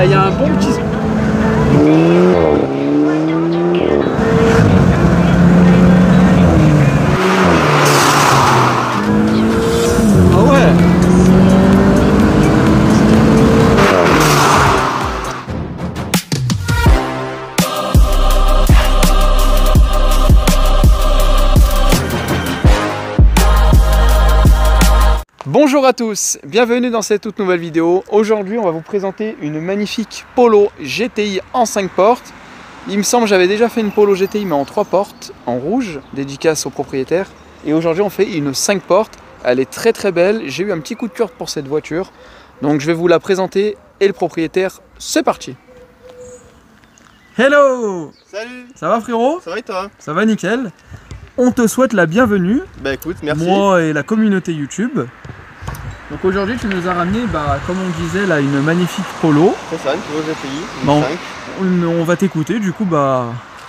il y a un bon petit... Ah ouais. Bonjour à tous, bienvenue dans cette toute nouvelle vidéo. Aujourd'hui on va vous présenter une magnifique Polo GTI en 5 portes. Il me semble que j'avais déjà fait une Polo GTI mais en 3 portes, en rouge, dédicace au propriétaire. Et aujourd'hui on fait une 5 portes, elle est très belle. J'ai eu un petit coup de cœur pour cette voiture. Donc je vais vous la présenter et le propriétaire, c'est parti. Hello! Salut! Ça va frérot? Ça va et toi? Ça va nickel. On te souhaite la bienvenue. Bah écoute, merci. Moi et la communauté YouTube. Donc aujourd'hui tu nous as ramené, comme on disait là, une magnifique Polo. C'est ça, une Polo GTI, une Bon, 5. on va t'écouter du coup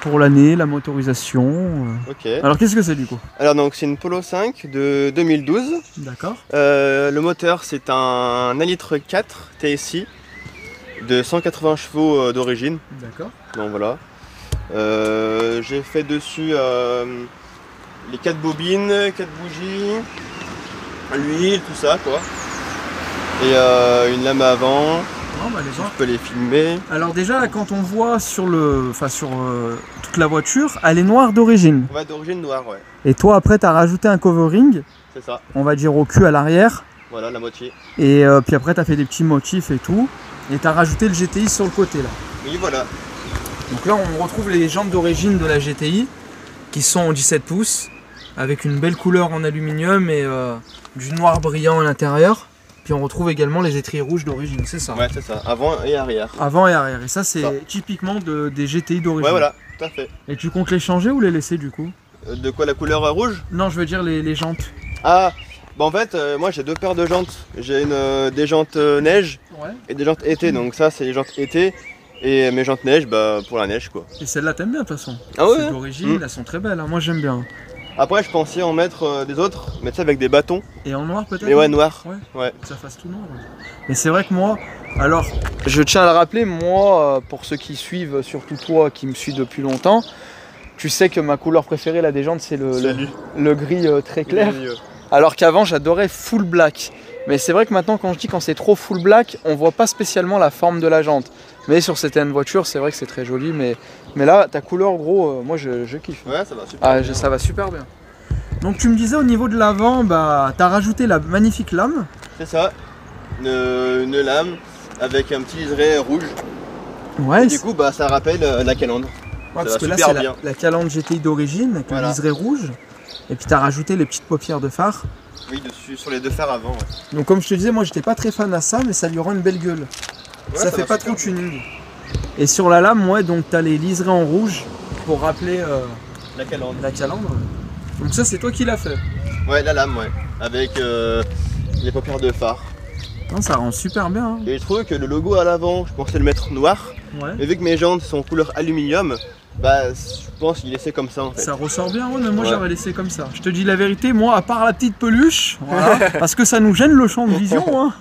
pour l'année, la motorisation. Ok. Alors qu'est-ce que c'est du coup? Alors donc c'est une Polo 5 de 2012. D'accord. Le moteur c'est un 1,4 litre TSI de 180 chevaux d'origine. D'accord. Donc voilà. J'ai fait dessus les 4 bobines, 4 bougies, l'huile, tout ça quoi. Et une lame à avant. Je peux les filmer. Alors déjà quand on voit sur toute la voiture, elle est noire d'origine. Ouais, d'origine noire, ouais. Et toi après tu as rajouté un covering. C'est ça. On va dire au cul à l'arrière. Voilà la moitié. Et puis après tu as fait des petits motifs et tout. Et tu as rajouté le GTI sur le côté là. Oui voilà. Donc là on retrouve les jantes d'origine de la GTI qui sont en 17 pouces avec une belle couleur en aluminium et du noir brillant à l'intérieur. Puis on retrouve également les étriers rouges d'origine, c'est ça? Ouais c'est ça, avant et arrière. Avant et arrière, et ça c'est typiquement des GTI d'origine. Ouais voilà, tout à fait. Et tu comptes les changer ou les laisser du coup? De quoi, la couleur rouge? Non, je veux dire les jantes. Ah, bah en fait moi j'ai 2 paires de jantes. J'ai des jantes neige et des jantes été, donc ça c'est les jantes été. Et mes jantes neige, pour la neige quoi. Et celle-là t'aimes bien de toute façon? Ah ouais. C'est d'origine, elles sont très belles, hein. Moi j'aime bien. Après je pensais en mettre des autres, mais tu sais avec des bâtons. Et en noir peut-être? Mais ouais, noir. Ouais. Que ça fasse tout noir. Ouais. Mais c'est vrai que moi, alors je tiens à le rappeler, moi pour ceux qui suivent, surtout toi qui me suis depuis longtemps, tu sais que ma couleur préférée là des jantes c'est le gris très clair. Alors qu'avant j'adorais full black. Mais c'est vrai que maintenant quand je dis quand c'est trop full black, on voit pas spécialement la forme de la jante. Mais sur certaines voitures c'est vrai que c'est très joli, mais là ta couleur gros, moi je kiffe. Ouais ça va super bien. Ça va super bien. Donc tu me disais au niveau de l'avant, t'as rajouté la magnifique lame. C'est ça, une lame avec un petit liseré rouge. Ouais. Et du coup ça rappelle la calandre. Ouais, parce que là c'est la calandre GTI d'origine avec le liseré rouge. Et puis tu as rajouté les petites paupières de phare. Oui, dessus, sur les 2 phares avant. Ouais. Donc comme je te disais, moi j'étais pas très fan à ça, mais ça lui rend une belle gueule. Ouais, ça fait pas trop tuning. Et sur la lame, donc tu as les liserés en rouge pour rappeler la calandre. Donc ça c'est toi qui l'as fait? Ouais, la lame, ouais. Avec les paupières de phare. Non, ça rend super bien. Hein. Et je trouve que le logo à l'avant, je pensais le mettre noir. Ouais. Mais vu que mes jantes sont couleur aluminium, je pense qu'il laissait comme ça en fait. Ça ressort bien, ouais, mais moi j'aurais laissé comme ça. Je te dis la vérité, moi à part la petite peluche, voilà, parce que ça nous gêne le champ de vision. Hein.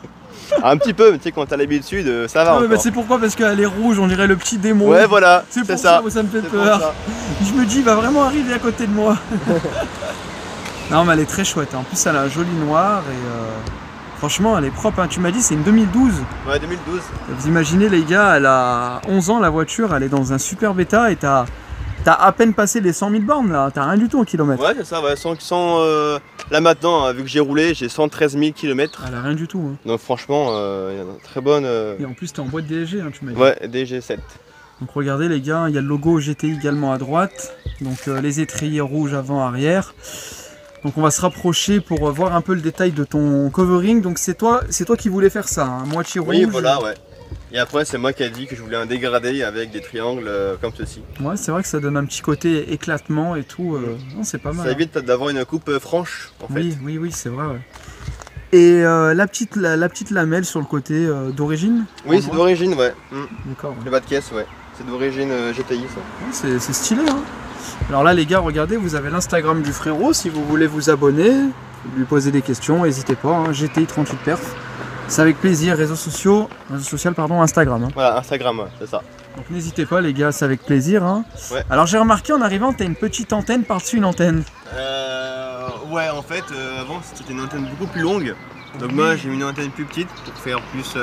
Un petit peu, mais tu sais quand t'as l'habitude, ça va. Ouais, c'est pourquoi? Parce qu'elle est rouge, on dirait le petit démon. Ouais voilà, c'est pour ça que ça me fait peur. Je me dis, il va vraiment arriver à côté de moi. Non mais elle est très chouette, en plus elle a un joli noir et franchement elle est propre. Hein. Tu m'as dit c'est une 2012. Ouais 2012. Vous imaginez les gars, elle a 11 ans la voiture, elle est dans un super bêta et t'as à peine passé les 100 000 bornes là, t'as rien du tout en kilomètres. Ouais c'est ça, ouais, là maintenant vu que j'ai roulé, j'ai 113 000 km. Elle a rien du tout. Hein. Donc franchement, il y a une très bonne... Et en plus t'es en boîte DSG, hein, tu m'as dit. Ouais, DG7. Donc regardez les gars, il y a le logo GTI également à droite, donc les étriers rouges avant-arrière. Donc on va se rapprocher pour voir un peu le détail de ton covering. Donc c'est toi qui voulais faire ça, hein, moitié rouge. Oui voilà, ouais. Et après c'est moi qui ai dit que je voulais un dégradé avec des triangles comme ceci. Ouais, c'est vrai que ça donne un petit côté éclatement et tout. Non, c'est pas mal. Ça évite d'avoir une coupe franche en fait. Oui, c'est vrai. Ouais. Et la petite lamelle sur le côté d'origine? Oui, c'est d'origine, ouais. D'accord. Ouais. Le bas de caisse, ouais. C'est d'origine GTI ça. Ouais, c'est stylé, hein. Alors là les gars, regardez, vous avez l'Instagram du frérot, si vous voulez vous abonner, lui poser des questions, n'hésitez pas, hein, GTI 38 perf. C'est avec plaisir, réseau social, pardon, Instagram. Hein. Voilà, Instagram, ouais, c'est ça. Donc n'hésitez pas les gars, c'est avec plaisir. Hein. Ouais. Alors j'ai remarqué en arrivant, t'as une petite antenne par-dessus une antenne. Ouais, en fait, avant c'était une antenne beaucoup plus longue. Donc moi j'ai mis une antenne plus petite pour faire plus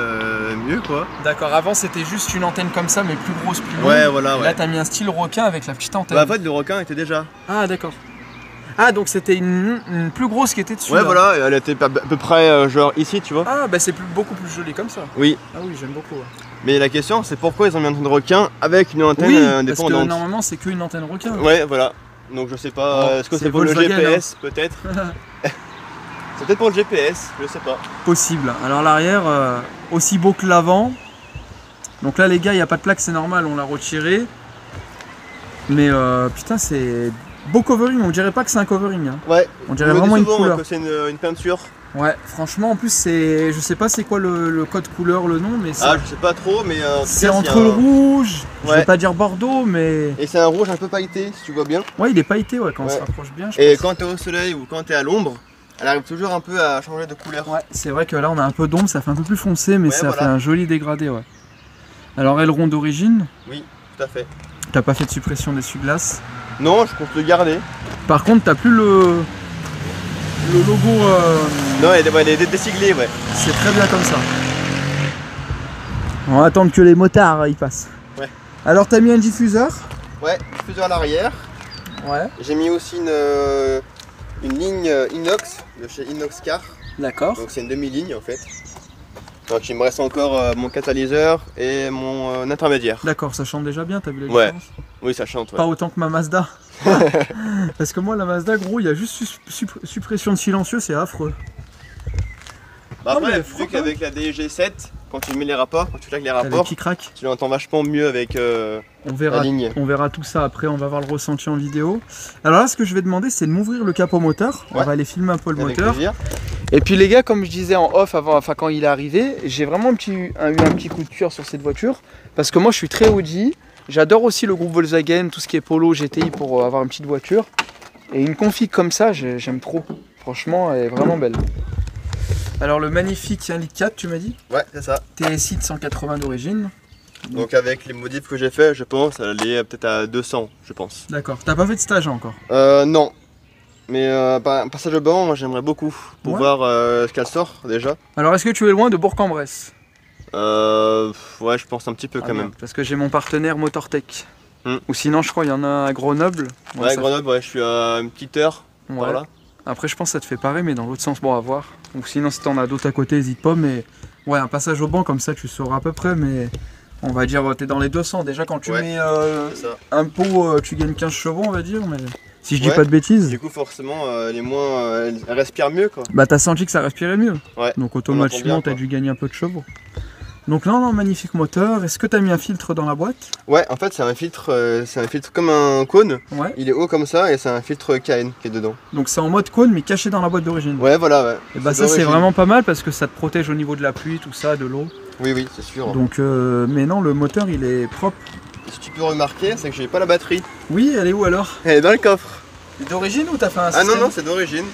mieux quoi. D'accord, avant c'était juste une antenne comme ça mais plus grosse, plus longue. Ouais, voilà, ouais. Là t'as mis un style requin avec la petite antenne. Bah, en fait le requin était déjà. Ah d'accord. Ah donc c'était une plus grosse qui était dessus. Ouais là. voilà, elle était à peu près genre ici tu vois. Ah bah c'est beaucoup plus joli comme ça. Oui. Ah oui j'aime beaucoup. Ouais. Mais la question c'est pourquoi ils ont mis une antenne de requin avec une antenne Oui, indépendante. parce que normalement c'est qu'une antenne requin. Ouais voilà. Donc je sais pas, Oh, est-ce que c'est c'est pour le Volkswagen, GPS peut-être. C'est peut-être pour le GPS, je sais pas. Possible. Alors l'arrière, aussi beau que l'avant. Donc là les gars, il n'y a pas de plaque, c'est normal, on l'a retiré. Mais putain, c'est beau covering, on dirait pas que c'est un covering. Hein. Ouais, on dirait vraiment une couleur. Que c'est une peinture. Ouais, franchement, en plus, c'est. Je sais pas c'est quoi le code couleur, le nom, mais c'est. Ah, je sais pas trop, mais. C'est entre le rouge, je Ouais. vais pas dire Bordeaux, mais. Et c'est un rouge un peu pailleté, si tu vois bien. Ouais, il est pailleté, ouais, quand on Ouais. se rapproche bien. Et quand t'es au soleil ou quand t'es à l'ombre, elle arrive toujours un peu à changer de couleur. Ouais, c'est vrai que là, on a un peu d'ombre, ça fait un peu plus foncé, mais Ouais, ça voilà. fait un joli dégradé, ouais. Alors, aileron d'origine, Oui, tout à fait. t'as pas fait de suppression d'essuie-glace. Non, je compte le garder. Par contre, t'as plus le logo. Non, elle est désiglée, ouais. C'est très bien comme ça. On va attendre que les motards ils passent. Ouais. Alors, t'as mis un diffuseur. Ouais, diffuseur à l'arrière. Ouais. J'ai mis aussi une ligne inox de chez Inox Car. D'accord. Donc c'est une demi-ligne en fait. Donc il me reste encore mon catalyseur et mon intermédiaire. D'accord, ça chante déjà bien, t'as vu la Ouais. différence? Oui, ça chante. Ouais. Pas autant que ma Mazda. Parce que moi, la Mazda, gros, il y a juste suppression de silencieux, c'est affreux. Bah, Non, mais après, vu franchement. qu'avec la DG7, quand tu mets les rapports, quand tu claques les T'as les rapports, qui craquent. tu l'entends vachement mieux avec On verra, la ligne. on verra tout ça après, on va voir le ressenti en vidéo. Alors là, ce que je vais demander, c'est de m'ouvrir le capot moteur. On Ouais. va aller filmer un peu le Avec moteur. plaisir. Et puis les gars, comme je disais en off avant, enfin quand il est arrivé, j'ai vraiment eu un petit coup de cœur sur cette voiture. Parce que moi je suis très Audi, j'adore aussi le groupe Volkswagen, tout ce qui est Polo, GTI pour avoir une petite voiture. Et une config comme ça, j'aime trop. Franchement, elle est vraiment belle. Alors le magnifique 1,4 litre, tu m'as dit? Ouais, c'est ça. TSI de 180 d'origine. Donc avec les modifs que j'ai fait, je pense, elle est peut-être à 200, je pense. D'accord, t'as pas fait de stage encore? Non. Mais passage au banc, moi j'aimerais beaucoup. Pour Ouais. voir ce qu'elle sort déjà. Alors est-ce que tu es loin de Bourg-en-Bresse? Ouais, je pense un petit peu quand même. Parce que j'ai mon partenaire Motortech. Hmm. Ou sinon je crois il y en a à Grenoble. Bon, Ouais, ça Grenoble, ouais, je suis à une petite heure fait- par ouais. là. Après je pense que ça te fait pareil mais dans l'autre sens, bon à voir. Ou sinon si t'en as d'autres à côté, n'hésite pas. Mais ouais, un passage au banc comme ça tu sauras à peu près. Mais on va dire t'es dans les 200. Déjà quand tu Ouais. mets C'est ça. un pot, tu gagnes 15 chevaux on va dire. Mais si je dis Ouais. pas de bêtises. Du coup, forcément, elle est moins. Elle respire mieux quoi. Bah t'as senti que ça respirait mieux. Ouais. Donc On automatiquement entend bien, t'as quoi. dû gagner un peu de chevaux. Donc non, magnifique moteur. Est-ce que t'as mis un filtre dans la boîte? Ouais, en fait, c'est un filtre comme un cône. Ouais. Il est haut comme ça et c'est un filtre KN qui est dedans. Donc c'est en mode cône mais caché dans la boîte d'origine. Ouais, voilà, ouais. Et bah ça c'est d'origine. vraiment pas mal parce que ça te protège au niveau de la pluie, tout ça, de l'eau. Oui, oui, c'est sûr. Donc mais non, le moteur il est propre. Si tu peux remarquer, c'est que j'ai pas la batterie. Oui, elle est où alors? Elle est dans le coffre. C'est d'origine ou t'as fait un Ah non, système? non, c'est d'origine.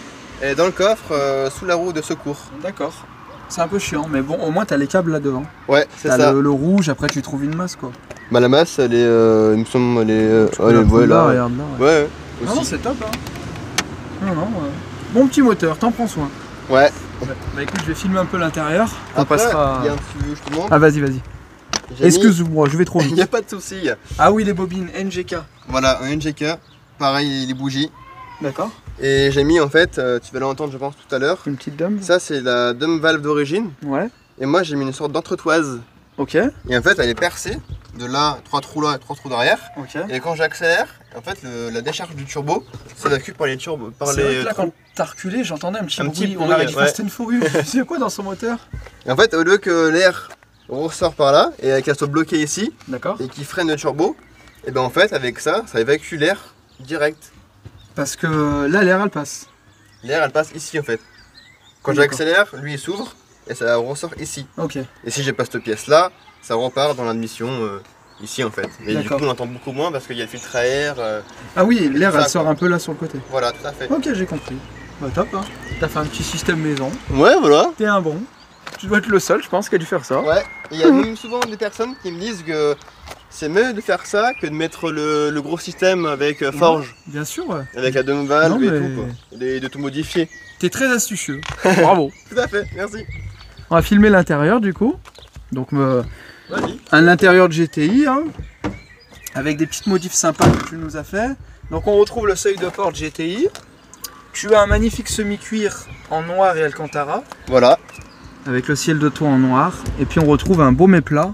Elle est dans le coffre sous la roue de secours. D'accord. C'est un peu chiant, mais bon, au moins t'as les câbles là devant. Ouais, c'est T'as ça. le rouge, après tu trouves une masse quoi. Bah, la masse, elle est. Il me semble, elle est. Tu peux la prendre là, regarde là. Ouais. Ouais, Non, non, aussi. c'est top hein. Non, bon petit moteur, t'en prends soin. Ouais. Bah écoute, je vais filmer un peu l'intérieur. On Après, passera. il y a un petit je te montre. Ah vas-y, vas-y. J'ai mis- Excuse-moi, je vais trop Il vite. n'y a pas de souci. Ah oui, les bobines NGK. Voilà, un NGK. Pareil, les bougies. D'accord. Et j'ai mis en fait, tu vas l'entendre, je pense, tout à l'heure. Une petite dame. Ça, c'est la dumb valve d'origine. Ouais. Et moi, j'ai mis une sorte d'entretoise. Ok. Et en fait, elle est percée. De là, 3 trous là et 3 trous derrière. Ok. Et quand j'accélère, en fait, la décharge du turbo s'évacue par les turbos. Par C'est vrai les que là, trous. quand t'as reculé, j'entendais un petit Un bruit. petit On bruit, aurait dit ouais. Fast and Furious. C'est quoi dans son moteur? Et en fait, au lieu que l'air ressort par là et qu'elle soit bloquée ici D'accord. et qui freine le turbo, et ben en fait, avec ça, ça évacue l'air direct. Parce que là, l'air, elle passe. L'air, elle passe ici en fait. Quand D'accord. j'accélère, lui il s'ouvre et ça ressort ici. Ok. Et si j'ai pas cette pièce là, ça repart dans l'admission ici en fait. Et du coup, D'accord. on entend beaucoup moins parce qu'il y a le filtre à air. Ah oui, l'air, Ça, elle sort quoi. un peu là sur le côté. Voilà, tout à fait. Ok, j'ai compris. Bah top, hein. T'as fait un petit système maison. Ouais, voilà. T'es un bon. Tu dois être le seul, je pense, qui a dû faire ça. Ouais, il y a même souvent des personnes qui me disent que c'est mieux de faire ça que de mettre le gros système avec forge. Bien sûr, ouais. Avec la dome valve Non, et mais- tout quoi. Et de tout modifier. T'es très astucieux. Bravo. Tout à fait, merci. On va filmer l'intérieur du coup. Donc Vas-y. un intérieur de GTI, hein, avec des petites modifs sympas que tu nous as fait. Donc on retrouve le seuil de porte GTI. Tu as un magnifique semi-cuir en noir et alcantara, Voilà. avec le ciel de toit en noir. Et puis on retrouve un beau méplat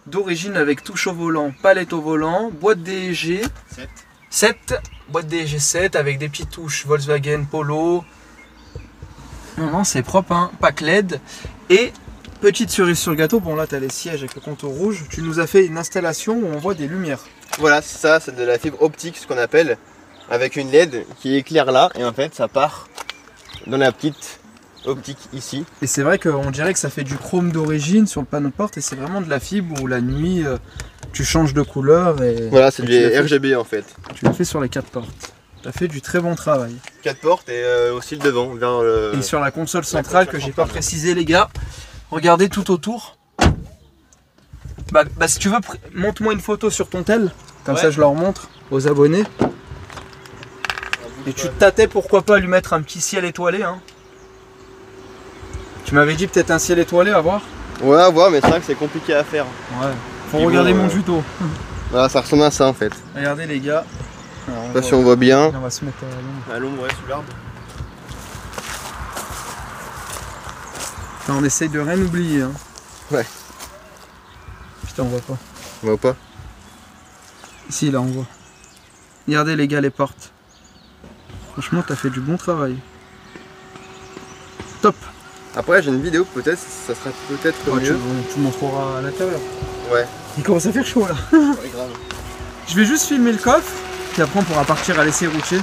d'origine avec touche au volant, palette au volant, boîte DEG 7, boîte DEG 7 avec des petites touches Volkswagen Polo. Non, c'est propre, hein. Pack LED. Et petite cerise sur le gâteau, bon là tu as les sièges avec le contour rouge. Tu nous as fait une installation où on voit des lumières. Voilà, c'est ça, c'est de la fibre optique, ce qu'on appelle, avec une LED qui éclaire là, et en fait ça part dans la petite optique ici. Et c'est vrai qu'on dirait que ça fait du chrome d'origine sur le panneau de porte et c'est vraiment de la fibre où la nuit tu changes de couleur et Voilà, c'est et du tu l'as fait- RGB en fait. Tu l'as fait sur les 4 portes. Tu as fait du très bon travail. 4 portes et aussi le devant, vers le... Et sur la console centrale que j'ai pas précisé les gars, regardez tout autour. Bah si tu veux, montre-moi une photo sur ton tel, comme Ouais. ça je leur montre aux abonnés. Et tu te tâtais pourquoi pas lui mettre un petit ciel étoilé, hein. Tu m'avais dit peut-être un ciel étoilé à voir. Ouais, à voir, mais c'est vrai que c'est compliqué à faire. Ouais. Faut Puis regarder bon, mon tuto. Voilà, ça ressemble à ça en fait. Regardez les gars. Alors, Je sais pas si on voit bien. on va se mettre à l'ombre. À l'ombre, ouais, sous l'arbre. Enfin, on essaye de rien oublier. Hein. Ouais. Putain, on voit pas. On voit pas. Ici, là, on voit. Regardez les gars les portes. Franchement, t'as fait du bon travail. Top. Après, j'ai une vidéo, peut-être, ça sera peut-être Ouais, mieux. tu montreras à l'intérieur. Ouais. Il commence à faire chaud là. Ouais, grave. Je vais juste filmer le coffre, puis après on pourra partir à l'essai routier.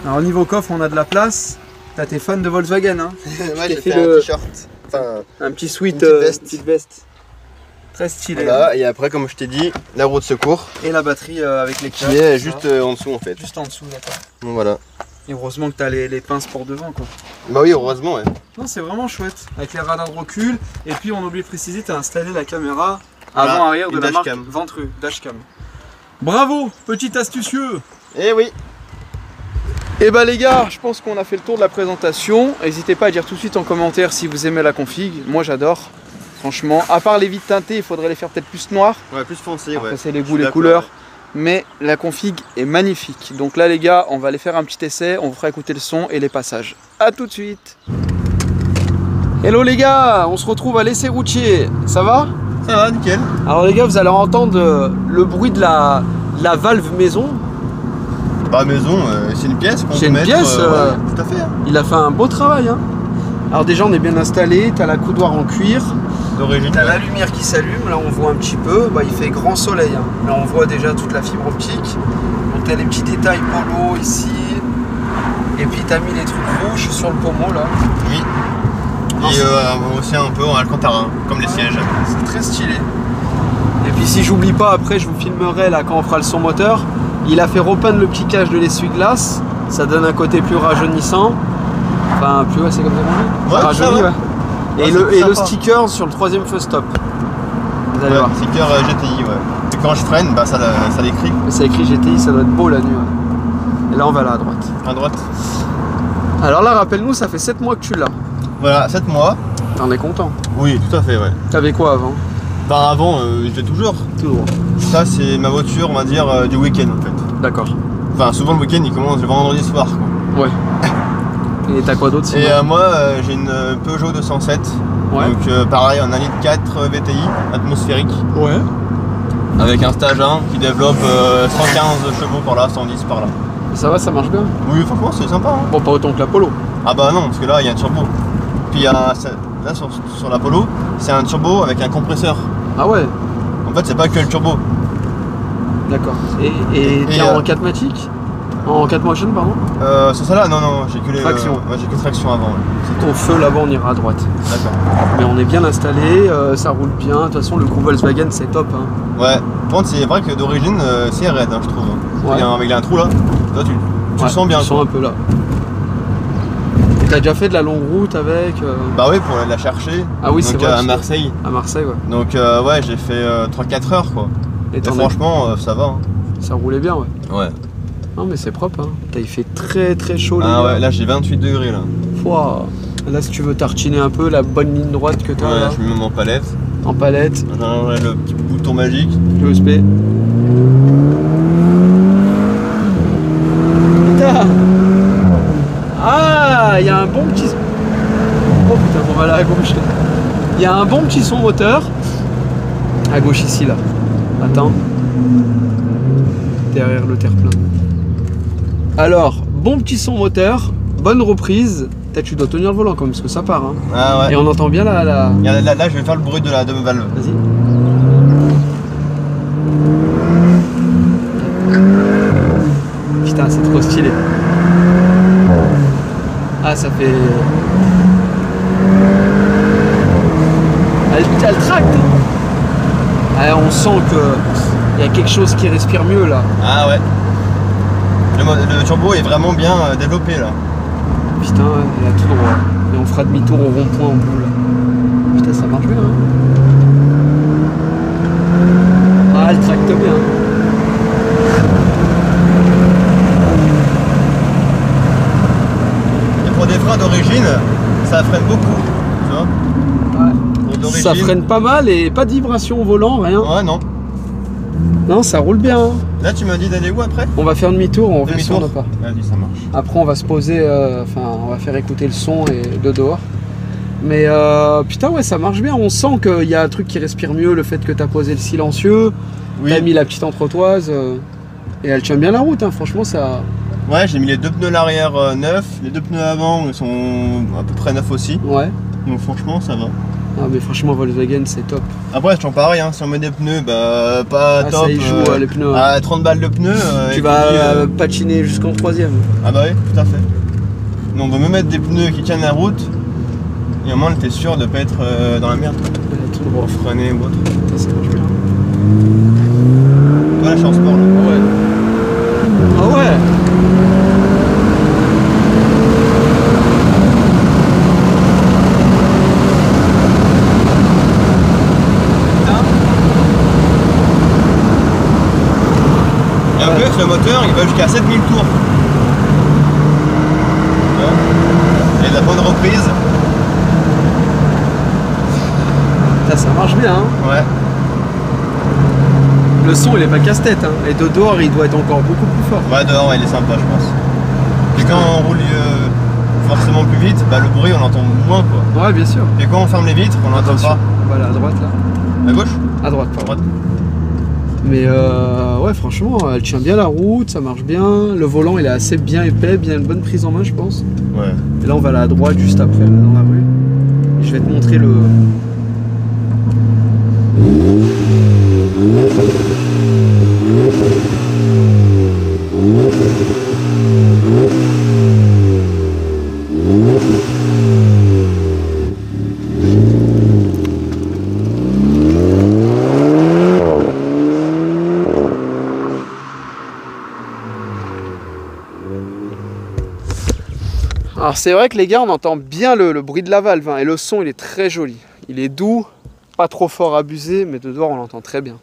Alors au niveau coffre, on a de la place. T'as tes fans de Volkswagen, hein. Ouais, j'ai fait fait le- un t-shirt. Enfin, Un petit sweat, Une petite veste. Très stylé. voilà. Et après, comme je t'ai dit, la roue de secours Et la batterie avec les qui câbles. est tout ça. juste en dessous en fait. Juste en dessous, d'accord. Donc voilà. Et heureusement que t'as les pinces pour devant, quoi. Bah oui, heureusement, ouais. Non, c'est vraiment chouette. Avec les radars de recul. Et puis, on oublie de préciser, t'as installé la caméra Voilà, avant-arrière de une la marque dashcam. Ventru, dashcam. Bravo, petit astucieux. Eh oui. Et bah les gars, je pense qu'on a fait le tour de la présentation. N'hésitez pas à dire tout de suite en commentaire si vous aimez la config. Moi, j'adore. Franchement, à part les vitres teintées, il faudrait les faire peut-être plus noires. Ouais, plus foncé, Après, ouais. c'est les Je goûts, suis les d'accord, couleurs. ouais. Mais la config est magnifique. Donc là les gars, on va aller faire un petit essai, on vous fera écouter le son et les passages. A tout de suite. Hello les gars, on se retrouve à l'essai routier. Ça va? Ça va, nickel. Alors les gars, vous allez entendre le bruit de la valve maison. Bah, maison, c'est une pièce qu'on C'est peut une mettre. pièce, ouais, tout à fait. Hein. Il a fait un beau travail, hein. Alors déjà on est bien installé, t'as la coudoir en cuir, D'origine. t'as la lumière qui s'allume, là on voit un petit peu, bah, il fait grand soleil, hein. Là on voit déjà toute la fibre optique, donc t'as les petits détails polo ici, et puis t'as mis les trucs rouges sur le pommeau là, Oui. Non, Et c'est- aussi un peu en alcantara, comme les sièges. c'est très stylé. Et puis si j'oublie pas, après je vous filmerai là quand on fera le son moteur, il a fait repeindre le petit cage de l'essuie-glace, ça donne un côté plus rajeunissant, enfin plus, ouais, c'est comme ça qu'on dit. Ouais, Rajeuni, ça va. ouais. Et, Ouais, le, c'est et le sympa. sticker sur le troisième feu stop. Vous allez Ouais, voir. sticker GTI, ouais. Et quand je freine, bah ça l'écrit. C'est écrit GTI, ça doit être beau la nuit. Ouais. Et là on va là à droite. À droite. Alors là, rappelle-nous, ça fait 7 mois que tu l'as. Voilà, 7 mois. T'en es content. Oui, tout à fait, ouais. T'avais quoi avant? Enfin, avant, je l'ai toujours. Toujours. Ça, c'est ma voiture, on va dire, du week-end en fait. D'accord. Enfin, souvent le week-end, il commence le vendredi soir, quoi. Ouais. Et t'as quoi d'autre sinon? Et moi, j'ai une Peugeot 207. Ouais. Donc, pareil, un 1,4 litre VTI atmosphérique. Ouais. Avec un stage 1 qui développe 115 chevaux par là, 110 par là. Et ça va, ça marche bien? Oui, franchement, c'est sympa. Hein. Bon, pas autant que l'Apollo. Ah bah non, parce que là, il y a un turbo. Puis là, sur l'Apollo, c'est un turbo avec un compresseur. Ah ouais. En fait, c'est pas que le turbo. D'accord. Et t'es en 4matic? En 4 motion, pardon? C'est ça là? Non, non, j'ai que les. Traction. Ouais, j'ai que traction avant. Ouais. Au feu là-bas, on ira à droite. D'accord. Mais on est bien installé, ça roule bien. De toute façon, le groupe Volkswagen, c'est top. Hein. Ouais, par contre, c'est vrai que d'origine, c'est raide, hein, je trouve. Ouais. Il y a un trou là. Là, tu le sens bien. Tu sens quoi. un peu là. Et t'as déjà fait de la longue route avec Bah oui, pour aller la chercher. Ah oui, c'est vrai. À Marseille. À Marseille, ouais. Donc ouais, j'ai fait 3-4 heures quoi. Et franchement, ça va. Hein. Ça roulait bien, ouais. Ouais. Non mais c'est propre, hein. Il fait très chaud. Ah ouais, là j'ai 28 degrés là. Pouah. Là si tu veux tartiner un peu la bonne ligne droite que t'as. Ouais, là. je me mets en palette. En palette. J'ai le petit bouton magique. USB. Putain. Ah, il y a un bon petit... Oh putain, on va là à gauche. Il y a un bon petit son moteur. À gauche ici, là. Attends. Derrière le terre-plein. Alors, bon petit son moteur. Bonne reprise. Peut-être tu dois tenir le volant quand même, parce que ça part. Hein. Ah ouais. Et on entend bien la... Là, je vais faire le bruit de la demi-valve. Vas-y. Putain, c'est trop stylé. Ah, ça fait... Elle tracte. Ah, on sent qu'il y a quelque chose qui respire mieux là. Ah ouais. Le turbo est vraiment bien développé là. Putain, il a tout droit. Et on fera demi-tour au rond-point en bout là. Putain, ça marche bien. Hein. Ah, elle tracte bien. Et pour des freins d'origine, ça freine beaucoup. Tu vois. Ouais. Ça freine pas mal et pas de vibration au volant, rien. Ouais, non. Non, ça roule bien. Hein. Là, tu m'as dit d'aller où après? On va faire demi-tour, on revient sur le pas. Vas-y, ça marche. Après, on va se poser, on va faire écouter le son et de dehors. Mais putain, ouais, ça marche bien. On sent qu'il y a un truc qui respire mieux, le fait que tu as posé le silencieux, oui. Tu as mis la petite entretoise et elle tient bien la route. Hein. Franchement, ça. Ouais, j'ai mis les deux pneus l'arrière neufs, les deux pneus avant ils sont à peu près neufs aussi. Ouais. Donc franchement, ça va. Ah mais franchement Volkswagen c'est top. Après c'est toujours pareil, hein. Si on met des pneus pas top, ça y joue les pneus. À 30 balles le pneu. Tu vas patiner jusqu'en 3ème. Ah bah oui, tout à fait. Donc on va me mettre des pneus qui tiennent la route et au moins t'es sûr de pas être dans la merde. Tout droit. Freiner ou autre. Ça marche bien. Toi là je suis en sport là. Ouais. Ah ouais. Le moteur il va jusqu'à 7000 tours. Et de la bonne reprise. Ça marche bien. Hein. Ouais. Le son il est pas casse-tête. Hein. Et de dehors il doit être encore beaucoup plus fort. Ouais, dehors il est sympa je pense. Et quand on roule forcément plus vite, bah, le bruit on l'entend moins quoi. Ouais bien sûr. Et quand on ferme les vitres, on l'entend pas. Voilà, à droite là. À gauche? À droite, pardon. À droite. Mais ouais franchement elle tient bien la route, ça marche bien, le volant il est assez bien épais, bien une bonne prise en main je pense. Ouais. Et là on va aller à droite juste après là, dans la rue. Et je vais te montrer le... Alors c'est vrai que les gars on entend bien le bruit de la valve hein, et le son il est très joli. Il est doux, pas trop fort abusé mais de dehors on l'entend très bien.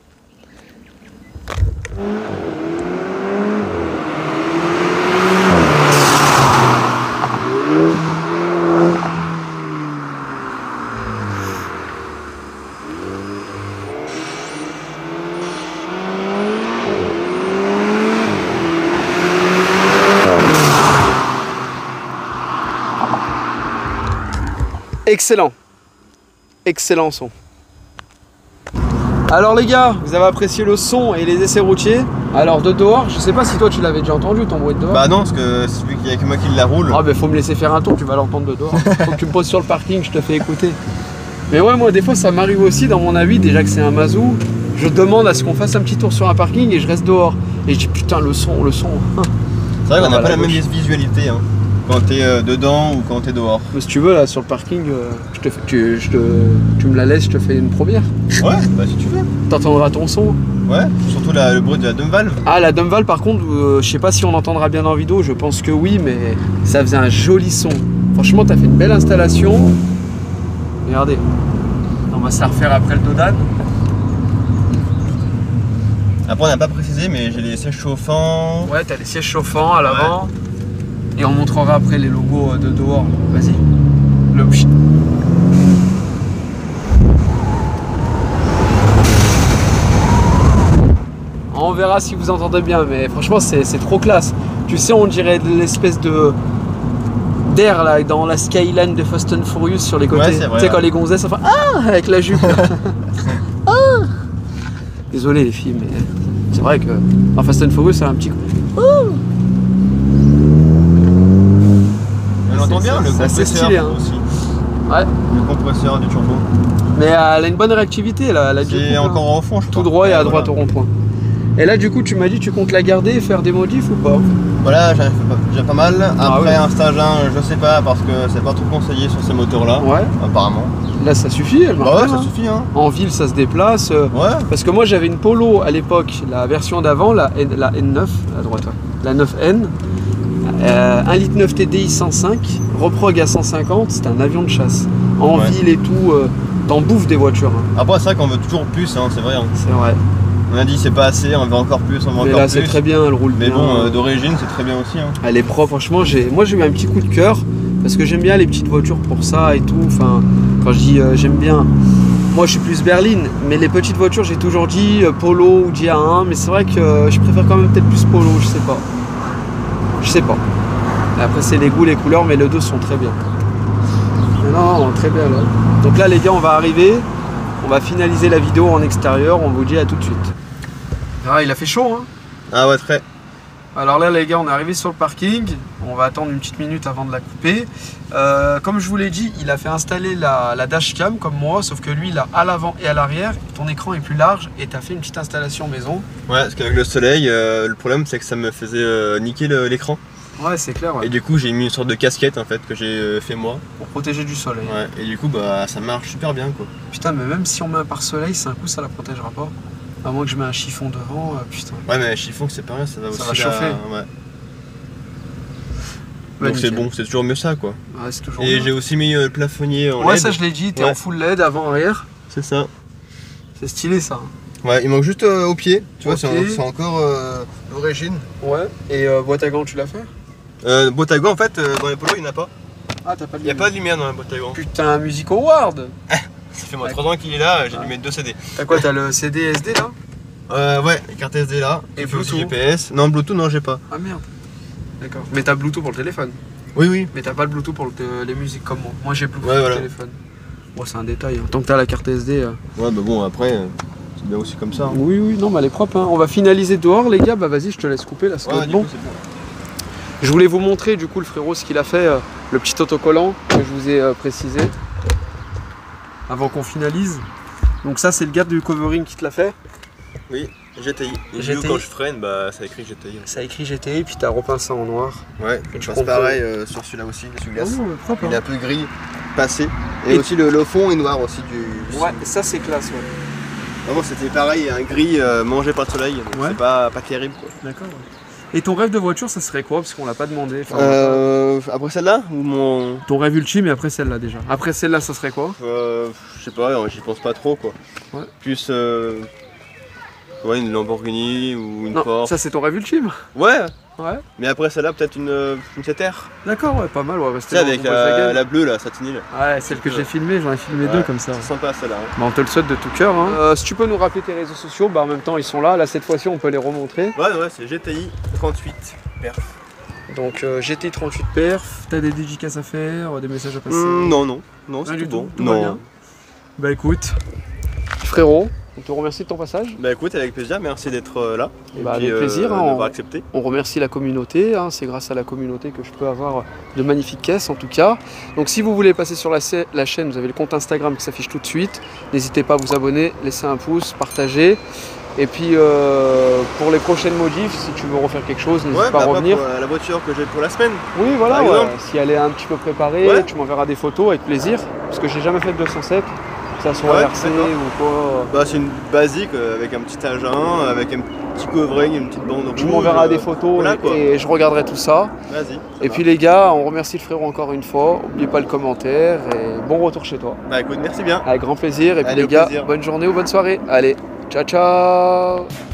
Excellent, excellent son. Alors les gars, vous avez apprécié le son et les essais routiers. Alors de dehors, je sais pas si toi tu l'avais déjà entendu ton bruit de dehors. Bah non, parce que c'est celui qu'il y a que moi qui la roule. Ah bah faut me laisser faire un tour, tu vas l'entendre de dehors. Faut que tu me poses sur le parking, je te fais écouter. Mais ouais, moi des fois ça m'arrive aussi dans mon avis, déjà que c'est un Mazou, je demande à ce qu'on fasse un petit tour sur un parking et je reste dehors. Et je dis putain le son. C'est vrai qu'on n'a pas la même visualité hein, quand t'es dedans ou quand t'es dehors. Mais si tu veux là sur le parking, tu me la laisses, je te fais une première. Ouais, bah si tu veux. T'entendras ton son. Ouais, surtout le bruit de la demi-valve. Ah la demi-valve par contre, je sais pas si on entendra bien en vidéo, je pense que oui, mais ça faisait un joli son. Franchement, tu as fait une belle installation. Regardez. On va se la refaire après le Dodan. Après, on n'a pas précisé, mais j'ai les sièges chauffants. Ouais, tu as les sièges chauffants à l'avant. Ouais. Et on montrera après les logos de dehors. Vas-y. Le pchit. On verra si vous entendez bien, mais franchement c'est trop classe. Tu sais, on dirait de l'espèce d'air là dans la skyline de Fast and Furious sur les côtés. Ouais, tu sais, quand les gonzesses enfin ah avec la jupe. Ah. Désolé les filles, mais c'est vrai que dans Fast and Furious c'est un petit coup. On entend bien le compresseur stylé, hein. aussi. Ouais. Le compresseur du turbo. Mais elle a une bonne réactivité là. C'est encore en fond, je crois. Tout droit et à droite au rond-point. Et là, du coup, tu m'as dit, tu comptes la garder et faire des modifs ou pas? Voilà, j'en ai fait déjà pas mal. Après, ouais. un stage 1, je sais pas, parce que c'est pas trop conseillé sur ces moteurs-là. Ouais. Apparemment. Là, ça suffit, elle marche Bah ouais, bien, ça suffit, hein. En ville, ça se déplace. Ouais. Parce que moi, j'avais une Polo à l'époque, la version d'avant, la N9, à droite, ouais. La 9N. 1,9 litre TDI 105, reprog à 150, c'était un avion de chasse. En ville et tout, t'en bouffes des voitures. Hein. Après, c'est vrai qu'on veut toujours plus, hein, c'est vrai. Hein. C'est vrai. On a dit c'est pas assez, on veut encore plus, on veut encore plus. Mais là, c'est très bien, elle roule mais bien. bon, d'origine, c'est très bien aussi. Hein. Elle est propre, franchement. Moi, j'ai eu un petit coup de cœur parce que j'aime bien les petites voitures pour ça et tout. Enfin, quand je dis j'aime bien, moi, je suis plus berline, mais les petites voitures, j'ai toujours dit Polo ou GA1. Mais c'est vrai que je préfère quand même peut-être plus Polo, je sais pas. Je sais pas. Après, c'est les goûts, les couleurs, mais les deux sont très bien. Mais non, très bien là. Donc là, les gars, on va arriver. On va finaliser la vidéo en extérieur. On vous dit à tout de suite. Ah, il a fait chaud, hein. Ah ouais, très. Alors là, les gars, on est arrivé sur le parking. On va attendre une petite minute avant de la couper. Comme je vous l'ai dit, il a fait installer la dashcam comme moi, sauf que lui, il a à l'avant et à l'arrière. Ton écran est plus large et tu as fait une petite installation maison. Ouais, parce qu'avec le soleil, le problème, c'est que ça me faisait niquer l'écran. Ouais, c'est clair. Ouais. Et du coup, j'ai mis une sorte de casquette en fait que j'ai fait moi. Pour protéger du soleil. Ouais, et du coup, bah ça marche super bien quoi. Putain, mais même si on met un pare-soleil, c'est un coup, ça la protégera pas. À moins que je mette un chiffon devant, putain. Ouais, mais chiffon, c'est pas rien, ça va aussi. Ça va chauffer. Ouais. Ouais, donc c'est bon, c'est toujours mieux ça quoi. Ouais, c'est toujours et bien. j'ai aussi mis le plafonnier en LED. Ouais, ça je l'ai dit, t'es en full LED avant-arrière. C'est ça. C'est stylé ça. Ouais, il manque juste au pied, tu vois, Okay. c'est encore l'origine. Ouais, et boîte à gants, tu l'as fait? Boîte à gants, en fait, dans les polos, il n'y en a pas. Ah, t'as pas de Il n'y a pas de lumière dans la boîte à gants. Putain, Music Award. Ça fait moi 3 ans qu'il est là, j'ai dû mettre 2 CD. T'as quoi, t'as le CD SD là? Ouais, les cartes SD là. Et Fait aussi Bluetooth. GPS. Non, Bluetooth, non, j'ai pas. Ah merde. D'accord. Mais t'as Bluetooth pour le téléphone. Oui, oui. Mais t'as pas le Bluetooth pour les musiques comme moi. Moi j'ai Bluetooth Ouais, pour voilà. le téléphone. Bon, c'est un détail. Hein. Tant que t'as la carte SD. Ouais, bah bon, après, c'est bien aussi comme ça. Hein. Oui, oui, non, mais elle est propre. Hein. On va finaliser dehors, les gars. Bah vas-y, je te laisse couper là, ça doit Ouais, être du bon. coup, c'est bon. Je voulais vous montrer du coup le frérot ce qu'il a fait, le petit autocollant que je vous ai précisé avant qu'on finalise. Donc ça c'est le gars du covering qui te l'a fait. Oui, GTI. Et GTI. quand je freine, bah ça écrit GTI. Ça a écrit GTI puis t'as repeint ça en noir. Ouais, Et et tu je passe comprends. pareil sur celui-là aussi, l'essuie-glace. propre, Il est un peu gris, passé. Et Et aussi le fond est noir aussi du. Ouais, ça c'est classe, ouais. Vraiment, c'était pareil, un gris mangé par le soleil. Donc Ouais. c'est pas terrible quoi. D'accord. Ouais. Et ton rêve de voiture, ça serait quoi? Parce qu'on l'a pas demandé. Enfin, Après celle-là ou mon. ton rêve ultime et après celle-là déjà. Après celle-là, ça serait quoi? Je sais pas, j'y pense pas trop quoi. Ouais. Plus ouais, une Lamborghini ou une Non, Porsche. ça c'est ton rêve ultime. Ouais, Ouais. mais après celle-là peut-être une 7R. D'accord, ouais, pas mal. Ouais, Tu rester sais dans avec ton Volkswagen. la bleue là, satinée là. Ouais, celle que j'ai filmée, j'en ai filmé Ouais, deux comme ça. C'est sympa celle-là. Hein. Bah, on te le souhaite de tout cœur. Hein. Si tu peux nous rappeler tes réseaux sociaux, bah en même temps ils sont là. Là cette fois-ci on peut les remontrer. Ouais, c'est GTI 38 perf. Donc GTI 38 perf, t'as des dédicaces à faire, des messages à passer? Non, c'est Rien tout du bon. tout, tout va bien. Bah écoute, frérot, on te remercie de ton passage. Bah écoute, avec plaisir, merci d'être là. Et bah, puis, avec plaisir, hein, d'avoir accepté. On remercie la communauté, hein. C'est grâce à la communauté que je peux avoir de magnifiques caisses en tout cas. Donc si vous voulez passer sur la chaîne, vous avez le compte Instagram qui s'affiche tout de suite. N'hésitez pas à vous abonner, laisser un pouce, partager. Et puis pour les prochaines modifs, si tu veux refaire quelque chose, n'hésite pas à revenir. Pour la voiture que j'ai pour la semaine. Oui, voilà, par ouais. exemple. Si elle est un petit peu préparée, Ouais. tu m'enverras des photos avec plaisir. Parce que j'ai jamais fait de 207. que ça soit Ouais, RC d'accord. ou quoi. Bah, c'est une basique avec un petit agent, avec un petit covering, une petite bande rouge. Tu m'enverras des photos voilà, quoi. et je regarderai tout ça. Vas-y. Et puis les gars, on remercie le frérot encore une fois. N'oubliez pas le commentaire et bon retour chez toi. Bah écoute, merci bien. Avec grand plaisir. Et puis Allez, les au gars, plaisir. bonne journée ou bonne soirée. Allez, ciao ciao.